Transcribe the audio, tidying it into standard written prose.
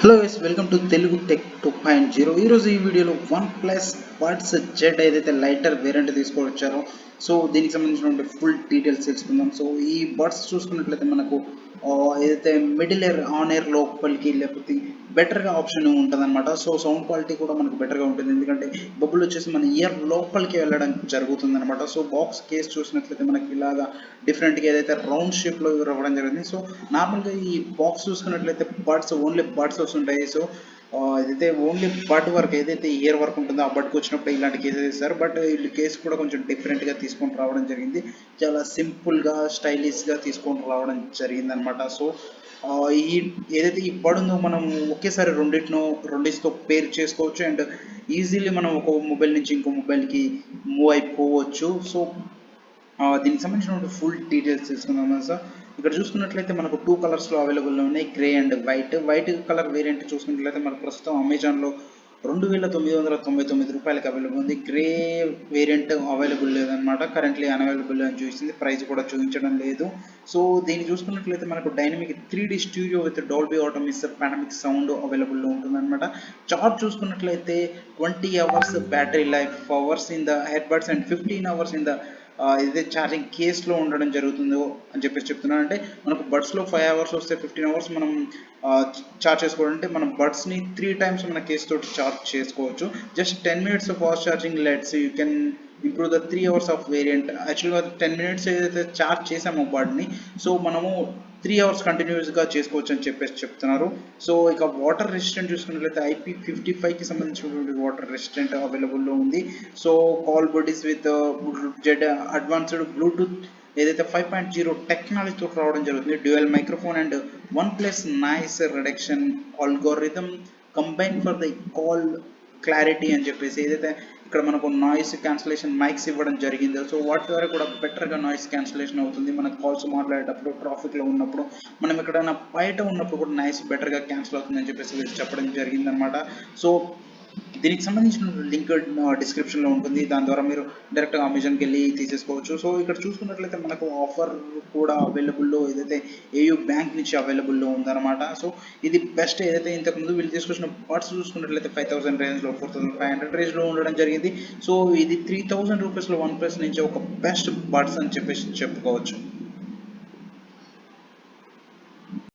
Hello guys, welcome to Telugu tech 2.0. ఈరోజు ఈ వీడియోలో OnePlus బడ్స్ జెడ్ ఏదైతే లైటర్ వేరియంట్ తీసుకొచ్చారో దీనికి సంబంధించిన ఫుల్ డీటెయిల్స్ తెలుసుకుందాం. ఈ బడ్స్ చూసుకున్నట్లయితే మనకు ఏదైతే మిడిల్ ఇయర్ ఆన్ ఇయర్ లోపలికి లేకపోతే బెటర్గా ఆప్షన్ ఉంటుంది అనమాట. సౌండ్ క్వాలిటీ కూడా మనకు బెటర్గా ఉంటుంది, ఎందుకంటే బబుల్ వచ్చేసి మన ఇయర్ లోపలికి వెళ్ళడం జరుగుతుంది అనమాట. బాక్స్ కేస్ చూసినట్లయితే మనకి ఇలాగా డిఫరెంట్గా ఏదైతే రౌండ్ షేప్లో ఇవ్వడం జరిగింది. నార్మల్గా ఈ బాక్స్ చూసుకున్నట్లయితే బడ్స్ ఓన్లీ బడ్స్ వస్తుంటాయి. ఏదైతే ఓన్లీ బడ్ వర్క్ ఏదైతే ఇయర్ వర్క్ ఉంటుందో ఆ బడ్కి వచ్చినప్పుడు ఇలాంటి కేసెస్ ఇస్తారు. బట్ వీళ్ళు కేసు కూడా కొంచెం డిఫరెంట్గా తీసుకొని రావడం జరిగింది. చాలా సింపుల్గా స్టైలిష్గా తీసుకొని రావడం జరిగింది అనమాట. ఈ ఏదైతే ఈ బడ్ ఉందో మనం ఒకేసారి రెండిటితో పేర్ చేసుకోవచ్చు అండ్ ఈజీలీ మనం ఒక మొబైల్ నుంచి ఇంకో మొబైల్కి మూవ్ అయిపోవచ్చు. దీనికి సంబంధించిన ఫుల్ డీటెయిల్స్ తెలుసుకుందాం సార్. ఇక్కడ చూసుకున్నట్లయితే మనకు టూ కలర్స్లో అవైలబుల్లో ఉన్నాయి, grey and white colour variant చూసుకున్నట్లయితే మనకు ప్రస్తుతం అమెజాన్లో 2999 రూపాయలకి అవైలబుల్ ఉంది. గ్రే వేరియంట్ అవైలబుల్ లేదనమాట, కరెంట్లీ అన్అవైలబుల్ అని చూపిస్తుంది, ప్రైస్ కూడా చూపించడం లేదు. దీన్ని చూసుకున్నట్లయితే మనకు dynamic 3D studio with Dolby Atmos panoramic sound అవైలబుల్లో ఉంటుందన్నమాట. చార్జ్ చూసుకున్నట్లయితే 20 hours battery life hours in the head buds and 15 hours in the ఏదైతే ఛార్జింగ్ కేస్లో ఉండడం జరుగుతుందో అని చెప్తున్నాను. అంటే మనకు బడ్స్లో 5 అవర్స్ వస్తే 15 అవర్స్ మనం ఛార్జ్ చేసుకోవాలంటే మనం బడ్స్ని 3 టైమ్స్ మన కేస్ తోటి ఛార్జ్ చేసుకోవచ్చు. Just 10 minutes fast charging let's you can improve the 3 hours of variant. యాక్చువల్గా 10 minutes ఏదైతే ఛార్జ్ చేసామో బడ్ని, మనము 3 hours కంటిన్యూస్గా చేసుకోవచ్చు అని చెప్తున్నారు. ఇక వాటర్ రెసిస్టెంట్ చూసుకున్నట్లయితే IP55కి సంబంధించినటువంటి వాటర్ రెసిస్టెంట్ అవైలబుల్లో ఉంది. Call buddies with Z advanced Bluetooth ఏదైతే 5.0 టెక్నాలజీతో రావడం జరుగుతుంది. Dual microphone and OnePlus noise reduction algorithm combine for the call clarity అని చెప్పేసి ఏదైతే ఇక్కడ మనకు నాయిస్ క్యాన్సిలేషన్ మైక్స్ ఇవ్వడం జరిగిందో వాటి ద్వారా కూడా బెటర్గా నాయిస్ క్యాన్సిలేషన్ అవుతుంది. మనకు కాల్స్ మాట్లాడేటప్పుడు, ట్రాఫిక్లో ఉన్నప్పుడు, మనం ఎక్కడైనా బయట ఉన్నప్పుడు కూడా నాయిస్ బెటర్గా క్యాన్సిల్ అవుతుంది అని చెప్పేసి వీళ్ళు చెప్పడం జరిగిందనమాట. దీనికి సంబంధించిన లింక్ డిస్క్రిప్షన్లో ఉంటుంది, దాని ద్వారా మీరు డైరెక్ట్గా అమెజాన్కి వెళ్ళి తీసేసుకోవచ్చు. ఇక్కడ చూసుకున్నట్లయితే మనకు ఆఫర్ కూడా అవైలబుల్లో ఏదైతే ఏయూ బ్యాంక్ నుంచి అవైలబుల్లో ఉందన్నమాట. ఇది బెస్ట్ ఏదైతే ఇంతకుముందు వీళ్ళు తీసుకొచ్చిన బడ్స్ చూసుకున్నట్లయితే 5000 రేంజ్లో, 4500 రేంజ్లో ఉండడం జరిగింది. ఇది 3000 రూపీస్లో OnePlus నుంచి ఒక బెస్ట్ బడ్స్ అని చెప్పేసి చెప్పుకోవచ్చు.